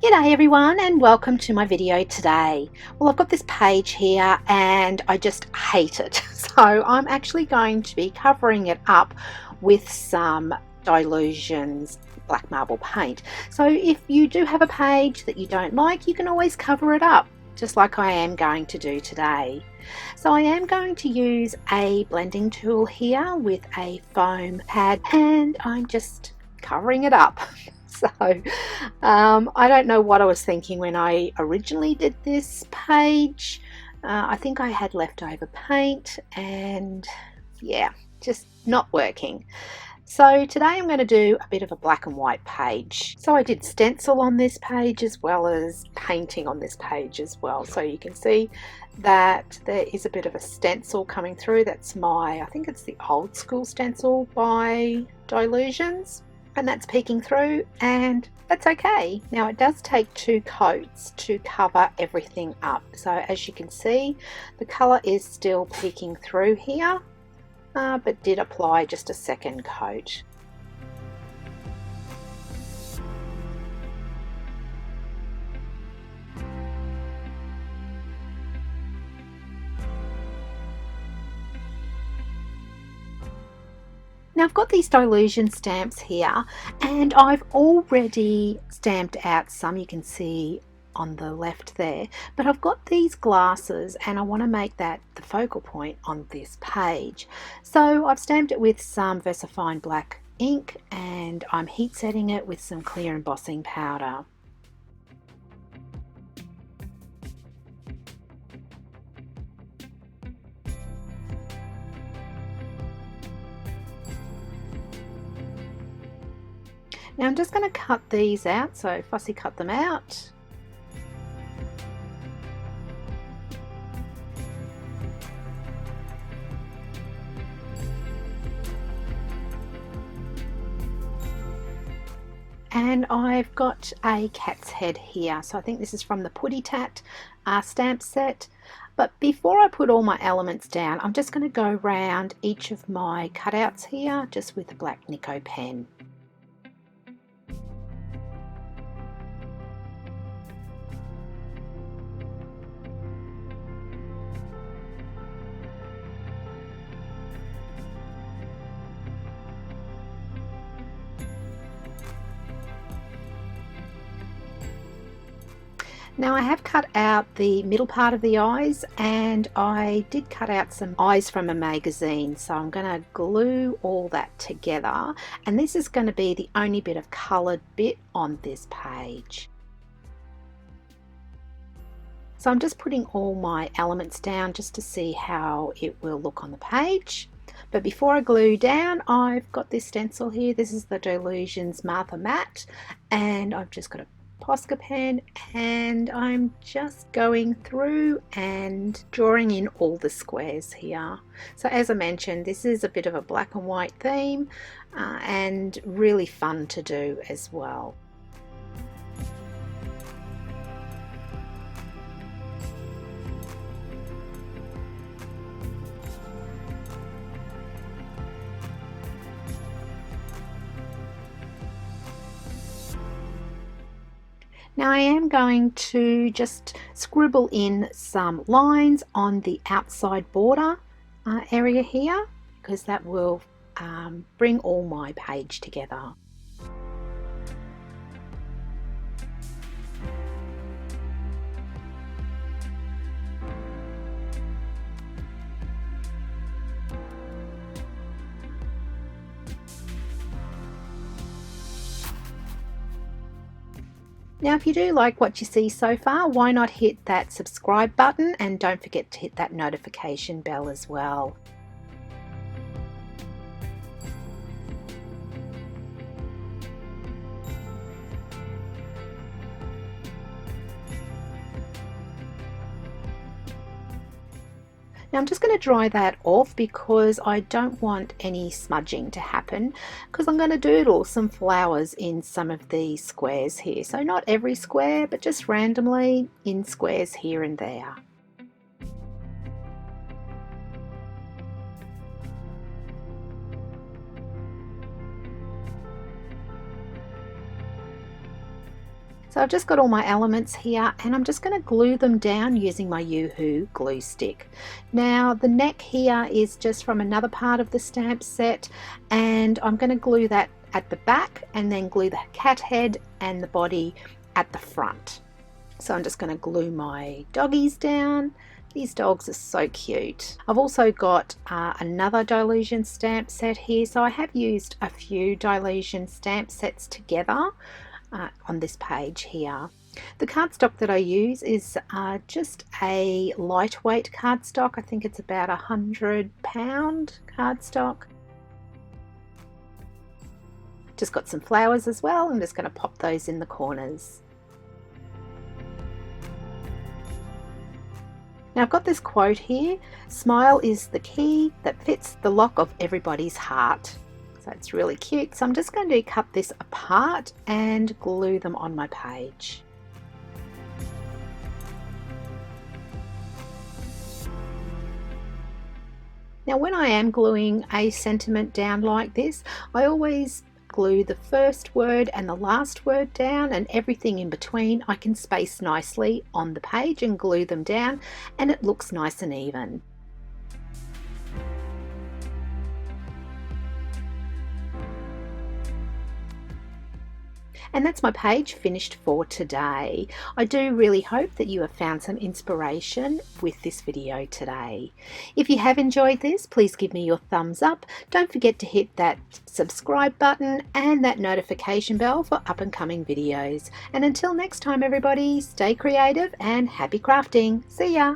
G'day everyone and welcome to my video today. Well, I've got this page here and I just hate it. So I'm actually going to be covering it up with some Dylusions black marble paint. So if you do have a page that you don't like, you can always cover it up, just like I am going to do today. So I am going to use a blending tool here with a foam pad and I'm just covering it up. So I don't know what I was thinking when I originally did this page. I think I had leftover paint and yeah, just not working. So today I'm going to do a bit of a black and white page. So I did stencil on this page as well as painting on this page as well. So you can see that there is a bit of a stencil coming through. That's I think it's the old school stencil by Dylusions. And that's peeking through, and that's okay. Now it does take 2 coats to cover everything up. So as you can see, the colour is still peeking through here, but did apply just a second coat. Now I've got these Dylusion stamps here and I've already stamped out some, you can see on the left there, but I've got these glasses and I want to make that the focal point on this page. So I've stamped it with some VersaFine black ink and I'm heat setting it with some clear embossing powder. Now I'm just going to cut these out, so fussy cut them out. And I've got a cat's head here, so I think this is from the Putty Tat stamp set. But before I put all my elements down, I'm just going to go around each of my cutouts here just with a black Nico pen. Now I have cut out the middle part of the eyes and I did cut out some eyes from a magazine, so I'm going to glue all that together, and this is going to be the only bit of coloured bit on this page. So I'm just putting all my elements down just to see how it will look on the page. But before I glue down, I've got this stencil here. This is the Dylusions Martha Matte, and I've just got a Posca pen and I'm just going through and drawing in all the squares here. So as I mentioned, this is a bit of a black and white theme and really fun to do as well. Now I am going to just scribble in some lines on the outside border area here, because that will bring all my page together. Now if you do like what you see so far, why not hit that subscribe button and don't forget to hit that notification bell as well. Now I'm just going to dry that off because I don't want any smudging to happen, because I'm going to doodle some flowers in some of these squares here. So not every square, but just randomly in squares here and there. So So I've just got all my elements here, and I'm just going to glue them down using my Yoo-Hoo glue stick. Now the neck here is just from another part of the stamp set, and I'm going to glue that at the back and then glue the cat head and the body at the front. So I'm just going to glue my doggies down. These dogs are so cute. I've also got another Dylusion stamp set here, so I have used a few Dylusion stamp sets together on this page here. The cardstock that I use is just a lightweight cardstock. I think it's about £100 cardstock. Just got some flowers as well. I'm just going to pop those in the corners. Now I've got this quote here, "Smile is the key that fits the lock of everybody's heart." So it's really cute. So I'm just going to cut this apart and glue them on my page. Now when I am gluing a sentiment down like this, I always glue the first word and the last word down, and everything in between I can space nicely on the page and glue them down, and it looks nice and even. And that's my page finished for today. I do really hope that you have found some inspiration with this video today. If you have enjoyed this, please give me your thumbs up. Don't forget to hit that subscribe button and that notification bell for up and coming videos. And until next time everybody, stay creative and happy crafting. See ya!